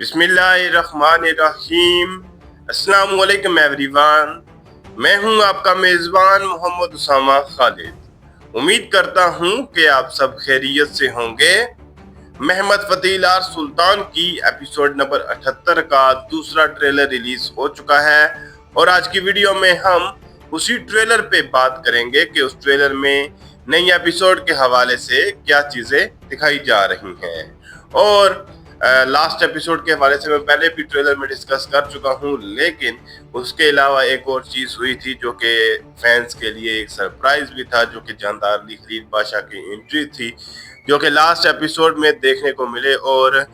बिस्मिल्लाहिर्रहमानिर्रहीम। अस्सलाम वालेकुम एवरीवन। मैं हूं आपका मेज़बान मोहम्मद उसामा खालिद। उम्मीद करता हूं कि आप सब खैरियत से होंगे। महमद फ़तील आर सुल्तान की एपिसोड नंबर 78 का दूसरा ट्रेलर रिलीज हो चुका है और आज की वीडियो में हम उसी ट्रेलर पे बात करेंगे कि उस ट्रेलर में नई एपिसोड के हवाले से क्या चीजें दिखाई जा रही हैं। और लास्ट एपिसोड के हवाले से मैं पहले भी ट्रेलर में डिस्कस कर चुका हूं, लेकिन उसके अलावा एक और चीज हुई थी जो कि फैंस के लिए एक सरप्राइज भी था, जो कि जानदार अली खलील पाशा की एंट्री थी, जो कि लास्ट एपिसोड में देखने को मिले और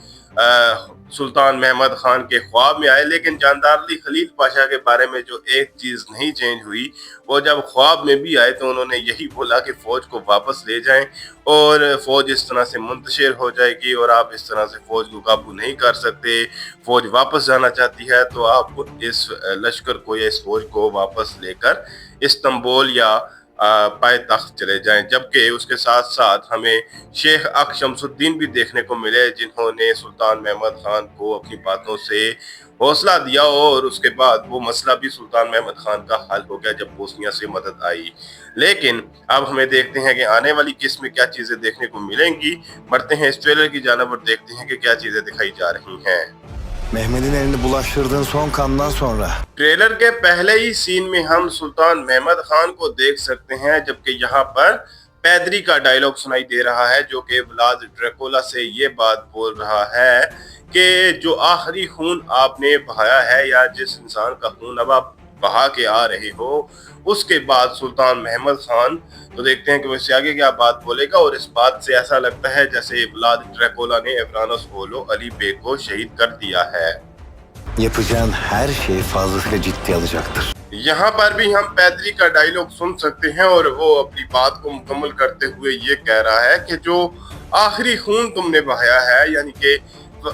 सुल्तान महमद खान के ख्वाब में आए। लेकिन जानदार अली खलील पाशा के बारे में जो एक चीज नहीं चेंज हुई, वो जब ख्वाब में भी आए तो उन्होंने यही बोला कि फौज को वापस ले जाएं और फौज इस तरह से मुंतशिर हो जाएगी और आप इस तरह से फौज को काबू नहीं कर सकते। फौज वापस जाना चाहती है तो आप इस लश्कर को या इस फौज को वापस लेकर इस्तांबुल या पाए तख्त चले जाएं। जबकि उसके साथ साथ हमें शेख अक शमसुद्दीन भी देखने को मिले, जिन्होंने सुल्तान महमद खान को अपनी बातों से हौसला दिया और उसके बाद वो मसला भी सुल्तान महमद खान का हल हो गया जब बोस्निया से मदद आई। लेकिन अब हमें देखते हैं कि आने वाली किस्त में क्या चीजें देखने को मिलेंगी। बढ़ते हैं इस ट्रेलर की जानिब और देखते हैं कि क्या चीजें दिखाई जा रही हैं। Mehmet'in elini bulaştırdığın son kandan sonra. Trailer के पहले ही सीन में हम सुल्तान महमद खान को देख सकते हैं, जबकि यहाँ पर पैदरी का डायलॉग सुनाई दे रहा है, जो कि व्लाद ड्रैकुला से ये बात बोल रहा है कि जो आखिरी खून आपने बहाया है या जिस इंसान का खून अब आप बहा के आ रहे हो, उसके बाद सुल्तान महमद खान तो देखते हैं कि वैसे आगे क्या बात बोलेगा। और इस बात से ऐसा लगता है जैसे व्लाद ड्रैकुला ने एवरानोस ओलो अली बेग को शहीद कर दिया है। Yapacağın her şeyi fazlasıyla ciddiye alacaktır. यहाँ पर भी हम पैदरी का डायलॉग सुन सकते हैं और वो अपनी बात को मुकम्मल करते हुए ये कह रहा है कि जो आखिरी खून तुमने बहाया है, यानी कि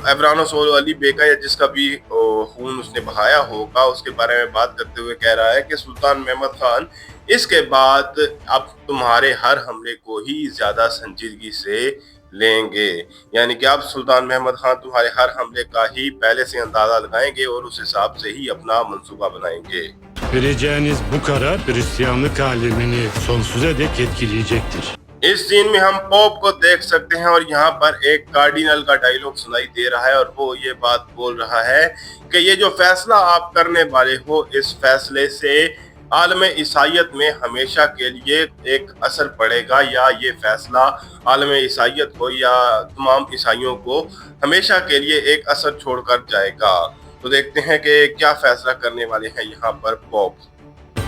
एवरानोस ओलो अली बेगा या जिसका भी खून उसने बहाया होगा, उसके बारे में बात करते हुए कह रहा है कि सुल्तान महमद खान इसके बाद अब तुम्हारे हर हमले को ही ज्यादा संजीदगी से लेंगे, यानी कि अब सुल्तान महमद खान तुम्हारे हर हमले का ही पहले से अंदाजा लगाएंगे और उस हिसाब से ही अपना मंसूबा बनाएंगे। Vereceğiniz bu karar Hristiyanlık alemini sonsuza dek etkileyecektir. इस सीन में हम पोप को देख सकते हैं और यहाँ पर एक कार्डिनल का डायलॉग सुनाई दे रहा है और वो ये बात बोल रहा है कि ये जो फैसला आप करने वाले हो, इस फैसले से आलम ईसाइयत में हमेशा के लिए एक असर पड़ेगा, या ये फैसला आलम ईसाइयत को या तमाम ईसाइयों को हमेशा के लिए एक असर छोड़कर जाएगा। तो देखते हैं कि क्या फैसला करने वाले हैं यहाँ पर pope.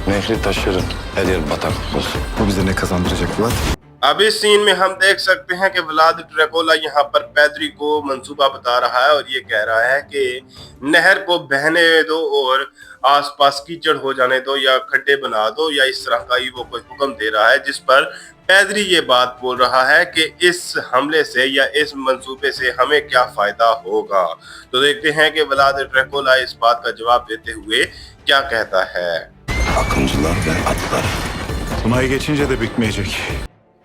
Nehri taşırın, her yer bataklık olsun. Bu bize ne kazandıracak Vlad? अब इस सीन में हम देख सकते हैं कि व्लाद ड्रैकुला यहाँ पर पैदरी को मंसूबा बता रहा है और ये कह रहा है कि नहर को बहने दो और आसपास कीचड़ हो जाने दो या खड्डे बना दो, या इस तरह का ही वो कोई हुक्म दे रहा है, जिस पर पैदरी ये बात बोल रहा है कि इस हमले से या इस मंसूबे से हमें क्या फायदा होगा। तो देखते हैं कि व्लाद ड्रैकुला इस बात का जवाब देते हुए क्या कहता है। Akıncılar ve atlar. Tuna'yı geçince de bitmeyecek.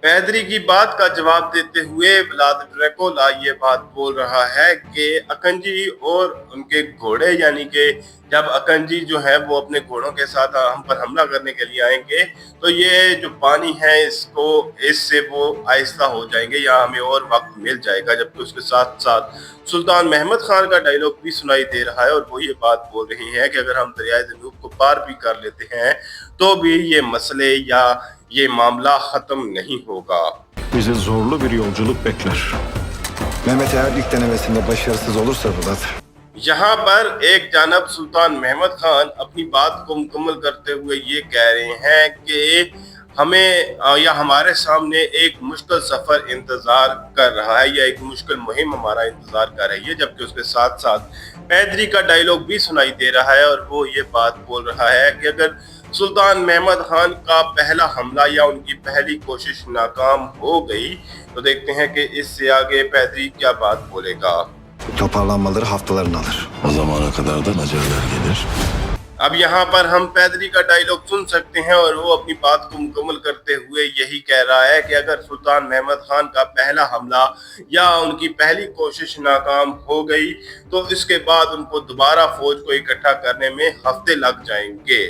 पैदरी की बात का जवाब देते हुए व्लाद ड्रैकुला ये बात बोल रहा है कि अकंजी और उनके घोड़े, यानी कि जब अकंजी जो है वो अपने घोड़ों के साथ हम पर हमला करने के लिए आएंगे तो ये जो पानी है इससे वो आहिस्ता हो जाएंगे या हमें और वक्त मिल जाएगा। जबकि उसके साथ साथ सुल्तान महमद खान का डायलॉग भी सुनाई दे रहा है और वो ये बात बोल रही है कि अगर हम दरियाए दनूब को पार भी कर लेते हैं तो भी ये मसले या ये मामला खत्म नहीं होगा। Bizi zorlu bir yolculuk bekler. Mehmet eğer ilk denemesinde başarısız olursa Vlad. यहाँ पर एक जानब सुल्तान महमद खान अपनी बात को मुकम्मल करते हुए ये कह रहे हैं कि हमें या हमारे सामने एक मुश्किल सफर इंतजार कर रहा है या एक मुश्किल मुहिम हमारा इंतजार कर रही है। जबकि उसके साथ साथ पैदरी का डायलॉग भी सुनाई दे रहा है और वो ये बात बोल रहा है कि अगर सुल्तान महमद खान का पहला हमला या उनकी पहली कोशिश नाकाम हो गई तो देखते हैं कि इससे आगे पैदरी क्या बात बोलेगा। Toparlanmaları haftalarını alır. O zamana kadar da Macarlar gelir. अब यहाँ पर हम पैदरी का डायलॉग सुन सकते हैं और वो अपनी बात को मुकम्मल करते हुए यही कह रहा है कि अगर सुल्तान महमद खान का पहला हमला या उनकी पहली कोशिश नाकाम हो गई तो इसके बाद उनको दोबारा फौज को इकट्ठा करने में हफ्ते लग जाएंगे।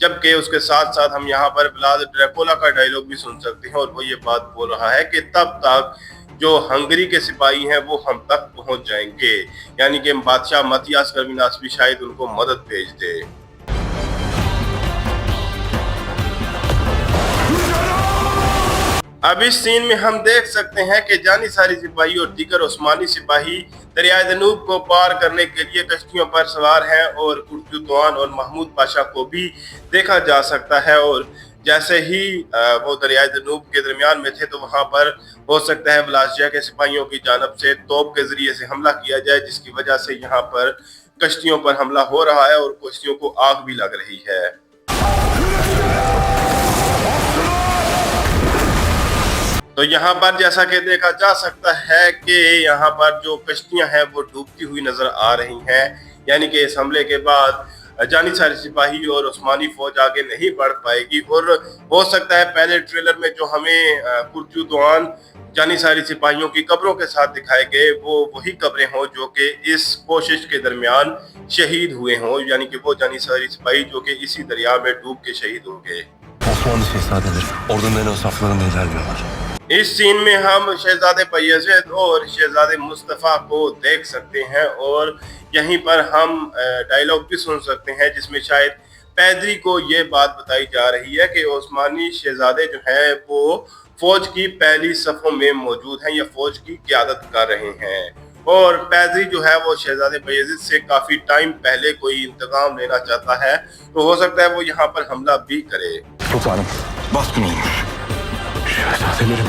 जबकि उसके साथ साथ हम यहाँ पर व्लाद ड्रैकुला का डायलॉग भी सुन सकते हैं और वो ये बात बोल रहा है कि तब तक जो हंगरी के सिपाही हैं वो हम तक पहुंच जाएंगे, यानी कि बादशाह मतियास कर्विनास भी शायद उनको मदद भेज दे। अब इस सीन में हम देख सकते हैं कि जानिसारी सिपाही और दीगर उस्मानी सिपाही दरियाए दनूब को पार करने के लिए कश्तियों पर सवार हैं और कुर्तुआन और महमूद पाशा को भी देखा जा सकता है। और जैसे ही वो दरियाए दनूब के दरमियान में थे तो वहां पर हो सकता है वलाशिया के सिपाहियों की जानब से तोप के जरिए से हमला किया जाए, जिसकी वजह से यहाँ पर कश्तियों पर हमला हो रहा है और कश्तियों को आग भी लग रही है। तो यहाँ पर जैसा कि देखा जा सकता है कि यहाँ पर जो कश्तियां हैं वो डूबती हुई नजर आ रही हैं, यानी कि इस हमले के बाद जानिसारी सिपाही और उस्मानी फौज आगे नहीं बढ़ पाएगी। और हो सकता है पहले ट्रेलर में जो हमें कुर्तुआन जानिसारी सिपाहियों की कब्रों के साथ दिखाए गए वो वही कब्रें हों जो कि इस कोशिश के दरमियान शहीद हुए हों, यानी कि वो जानिसारी सिपाही जो कि इसी दरिया में डूब के शहीद हो गए। Osmanlı şehzadeleri ordunun o saflarında ilerliyorlar. इस सीन में हम शहजादे बायज़ीद और शहजादे मुस्तफ़ा को देख सकते हैं और यहीं पर हम डायलॉग भी सुन सकते हैं जिसमें शायद पैदरी को ये बात बताई जा रही है कि उस्मानी शहजादे जो हैं वो फौज की पहली सफ़ों में मौजूद हैं या फौज की क़यादत कर रहे हैं। और पैदरी जो है वो शहजादे बायज़ीद से काफ़ी टाइम पहले कोई इंतकाम लेना चाहता है, तो हो सकता है वो यहाँ पर हमला भी करे। Sultanım, baskın olmuş. Şehzadelerim.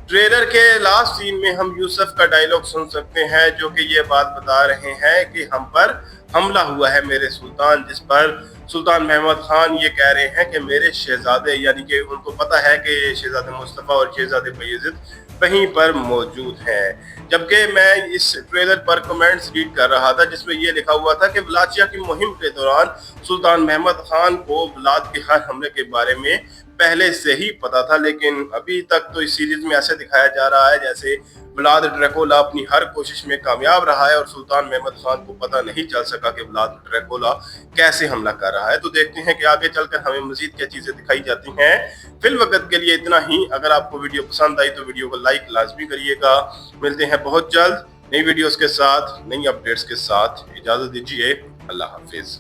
Trailer के लास्ट सीन में हम यूसुफ का डायलॉग सुन सकते हैं जो कि ये बात बता रहे हैं कि हम पर हमला हुआ है मेरे सुल्तान, जिस पर सुल्तान महमद खान ये कह रहे हैं कि मेरे शहजादे, यानी कि उनको पता है कि शहजादे मुस्तफ़ा और शहजादे बायज़ीद कहीं पर मौजूद हैं। जबकि मैं इस ट्रेलर पर कमेंट्स रीड कर रहा था जिसमें यह लिखा हुआ था कि वलाशिया की मुहिम के दौरान सुल्तान महमद खान को व्लाद के हर हमले के बारे में पहले से ही पता था, लेकिन अभी तक तो इस सीरीज में ऐसे दिखाया जा रहा है जैसे व्लाद ड्रैकुला अपनी हर कोशिश में कामयाब रहा है और सुल्तान महमद खान को पता नहीं चल सका कि व्लाद ड्रैकुला कैसे हमला कर रहा है। तो देखते हैं कि आगे चलकर हमें मजीद क्या चीजें दिखाई जाती हैं। फिल वक्त के लिए इतना ही। अगर आपको वीडियो पसंद आई तो वीडियो को लाइक लाजमी करिएगा। मिलते हैं बहुत जल्द नई वीडियोस के साथ, नई अपडेट्स के साथ। इजाजत दीजिए, अल्लाह हाफिज।